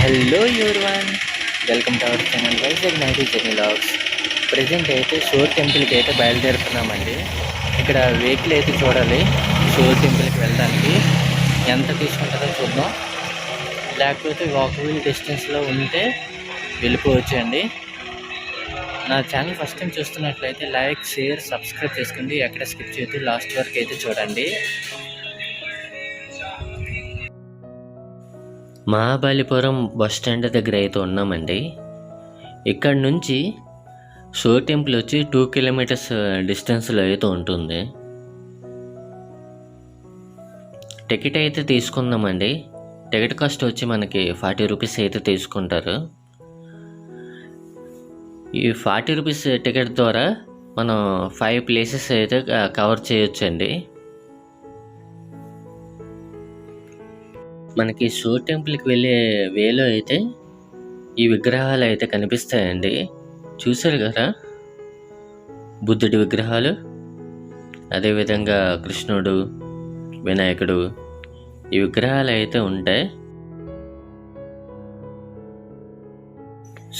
Hello everyone, welcome to our channel Vizag ninety journey logs. Present అయితే shore టెంపుల్కి అయితే బయలుదేరుతున్నామండి. ఇక్కడ వెహికల్ అయితే చూడాలి. షోర్ టెంపుల్కి వెళ్ళడానికి ఎంత తీసుకుంటుందో చూద్దాం. లేకపోతే వాకబుల్ డిస్టెన్స్లో ఉంటే వెళ్ళిపోవచ్చు అండి. నా ఛానల్ ఫస్ట్ టైం చూస్తున్నట్లయితే లైక్, షేర్, సబ్స్క్రైబ్ చేసుకోండి. ఎక్కడ స్కిప్ చేయొద్దు, లాస్ట్ వరకు అయితే చూడండి. మహాబలిపురం బస్ స్టాండ్ దగ్గర అయితే ఉన్నామండి. ఇక్కడ నుంచి షోర్ టెంపుల్ వచ్చి 2 కిలోమీటర్స్ డిస్టెన్స్లో అయితే ఉంటుంది. టికెట్ అయితే తీసుకుందామండి. టికెట్ కాస్ట్ వచ్చి మనకి 40 రూపీస్ అయితే తీసుకుంటారు. ఈ 40 రూపీస్ టికెట్ ద్వారా మనం 5 ప్లేసెస్ అయితే కవర్ చేయొచ్చండి. మనకి షోర్ టెంపుల్కి వెళ్ళే వేలో అయితే ఈ విగ్రహాలు అయితే కనిపిస్తాయండి. చూసారు కదా, బుద్ధుడి విగ్రహాలు, అదేవిధంగా కృష్ణుడు, వినాయకుడు, ఈ విగ్రహాలు అయితే ఉంటాయి.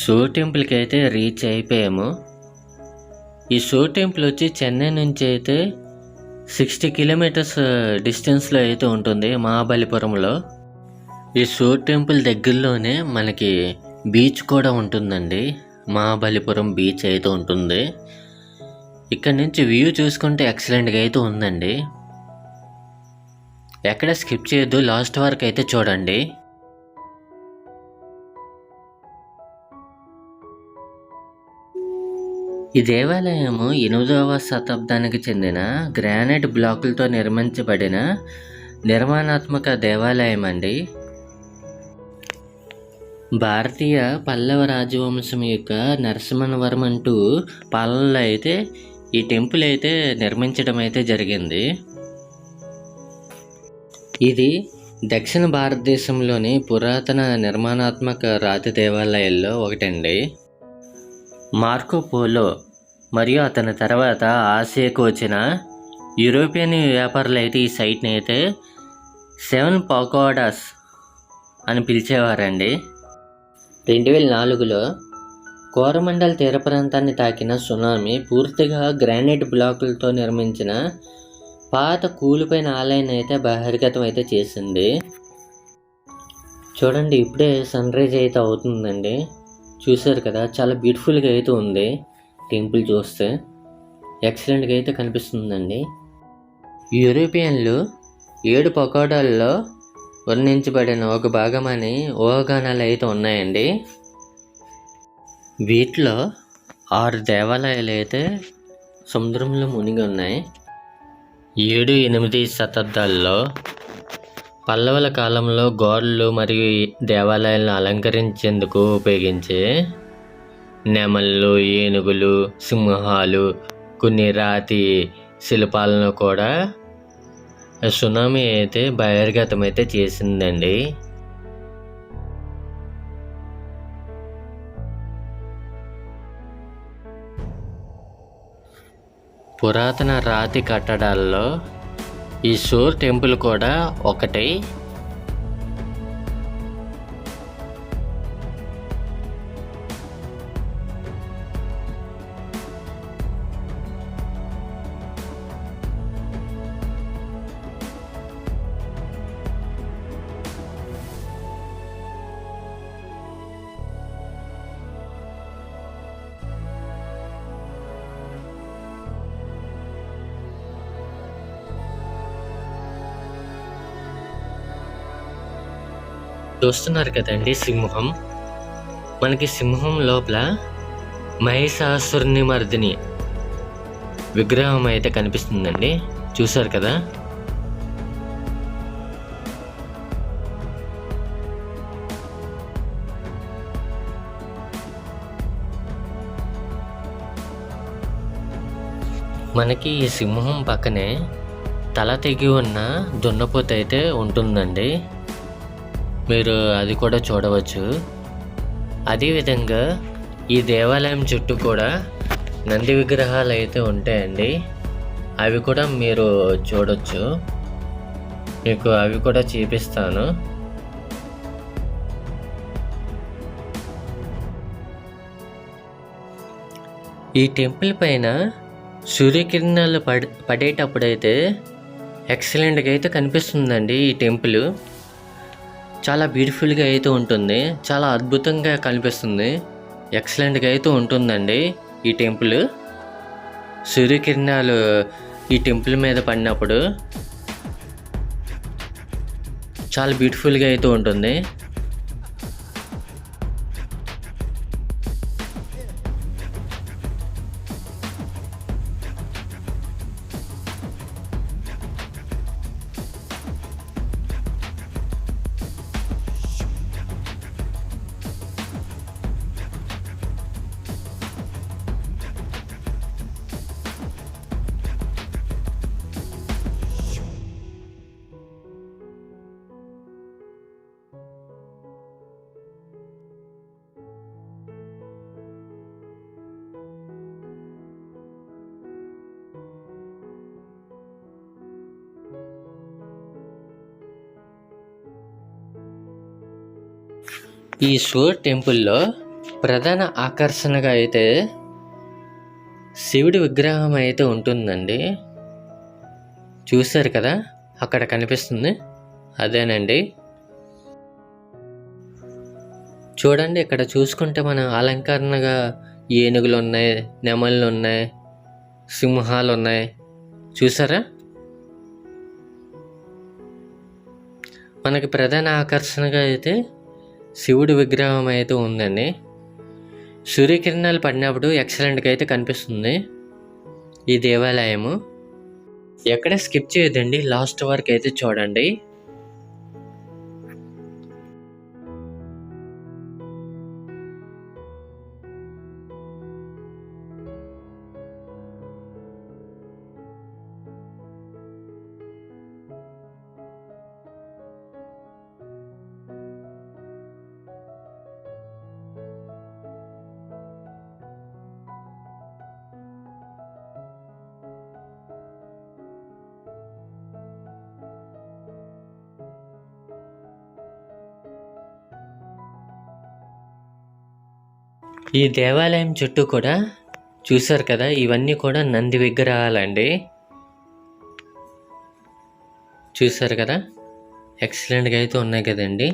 షోర్ టెంపుల్కి అయితే రీచ్ అయిపోయాము. ఈ షోర్ టెంపుల్ వచ్చి చెన్నై నుంచి అయితే 60 కిలోమీటర్స్ డిస్టెన్స్లో అయితే ఉంటుంది మహాబలిపురంలో. ఈ షోర్ టెంపుల్ దగ్గరలోనే మనకి బీచ్ కూడా ఉంటుందండి. మహాబలిపురం బీచ్ అయితే ఉంటుంది. ఇక్కడ నుంచి వ్యూ చూసుకుంటే ఎక్సలెంట్గా అయితే ఉందండి. ఎక్కడ స్కిప్ చేయొద్దు, లాస్ట్ వరకు అయితే చూడండి. ఈ దేవాలయము 8వ శతాబ్దానికి చెందిన గ్రానైట్ బ్లాకులతో నిర్మించబడిన నిర్మాణాత్మక దేవాలయం అండి. భారతీయ పల్లవ రాజవంశం యొక్క నరసింహవర్మ అంటూ పాలనలో అయితే ఈ టెంపుల్ అయితే నిర్మించడం అయితే జరిగింది. ఇది దక్షిణ భారతదేశంలోని పురాతన నిర్మాణాత్మక రాతి దేవాలయాల్లో ఒకటండి. మార్కో పోలో మరియు అతని తర్వాత ఆసియాకు వచ్చిన యూరోపియన్ వ్యాపారులు అయితే ఈ సైట్ని అయితే 7 పకోడాస్ అని పిలిచేవారండి. 2004లో కోరమండల్ తీర ప్రాంతాన్ని తాకిన సునామీ పూర్తిగా గ్రానైట్ బ్లాకులతో నిర్మించిన పాత కూలిపోయిన ఆలయాన్ని అయితే బహిర్గతం అయితే చేసింది. చూడండి, ఇప్పుడే సన్ రైజ్ అయితే అవుతుందండి. చూసారు కదా, చాలా బ్యూటిఫుల్గా అయితే ఉంది. టెంపుల్ చూస్తే ఎక్సలెంట్గా అయితే కనిపిస్తుందండి. యూరోపియన్లు 7 పకోడాల్లో వర్ణించబడిన ఒక భాగమని ఊహాగానాలు అయితే ఉన్నాయండి. వీటిలో 6 దేవాలయాలు అయితే సముద్రంలో మునిగి ఉన్నాయి. 7-8 శతాబ్దాల్లో పల్లవుల కాలంలో గోడలు మరియు దేవాలయాలను అలంకరించేందుకు ఉపయోగించే నెమళ్ళు, ఏనుగులు, సింహాలు, కొన్ని రాతి శిల్పాలను కూడా సునామీ అయితే బహిర్గతం అయితే చేసిందండి. పురాతన రాతి కట్టడాల్లో ఈ షోర్ టెంపుల్ కూడా ఒకటి. చూస్తున్నారు కదండి, సింహం. మనకి సింహం లోపల మహిషాసురుని మర్దిని విగ్రహం అయితే కనిపిస్తుందండి. చూసారు కదా, మనకి ఈ సింహం పక్కనే తల తెగి ఉన్న దున్నపోతు అయితే ఉంటుందండి. మీరు అది కూడా చూడవచ్చు. అదేవిధంగా ఈ దేవాలయం చుట్టూ కూడా నంది విగ్రహాలు అయితే ఉంటాయండి. అవి కూడా మీరు చూడొచ్చు. మీకు అవి కూడా చూపిస్తాను. ఈ టెంపుల్ పైన సూర్యకిరణాలు పడేటప్పుడైతే ఎక్సలెంట్గా అయితే కనిపిస్తుందండి. ఈ టెంపుల్ చాలా బ్యూటిఫుల్గా అయితే ఉంటుంది, చాలా అద్భుతంగా కనిపిస్తుంది, ఎక్సలెంట్గా అయితే ఉంటుందండి. ఈ టెంపుల్ సూర్యకిరణాలు ఈ టెంపుల్ మీద పడినప్పుడు చాలా బ్యూటిఫుల్గా అయితే ఉంటుంది. ఈ సూర్ టెంపుల్లో ప్రధాన ఆకర్షణగా అయితే శివుడి విగ్రహం అయితే ఉంటుందండి. చూశారు కదా, అక్కడ కనిపిస్తుంది, అదేనండి. చూడండి, ఇక్కడ చూసుకుంటే మనం అలంకరణగా ఏనుగులు ఉన్నాయి, నెమళ్ళు ఉన్నాయి, సింహాలు ఉన్నాయి. చూసారా? మనకి ప్రధాన ఆకర్షణగా అయితే శివుడి విగ్రహం అయితే ఉందండి. సూర్యకిరణాలు పడినప్పుడు ఎక్సలెంట్గా అయితే కనిపిస్తుంది ఈ దేవాలయము. ఎక్కడ స్కిప్ చేయదండి, లాస్ట్ వరకు అయితే చూడండి. ఈ దేవాలయం చుట్టూ కూడా చూశారు కదా, ఇవన్నీ కూడా నంది విగ్రహాలండి. చూశారు కదా, ఎక్సలెంట్గా అయితే ఉన్నాయి కదండి.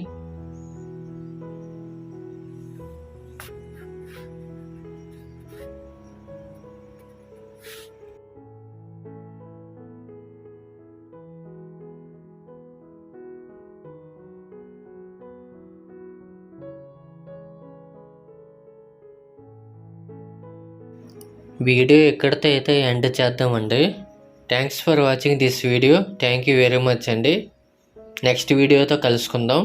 వీడియో ఎక్కడితో అయితే ఎండ్ చేద్దామండి. Thanks for watching this video. Thank you very much అండి. నెక్స్ట్ వీడియోతో కలుసుకుందాం.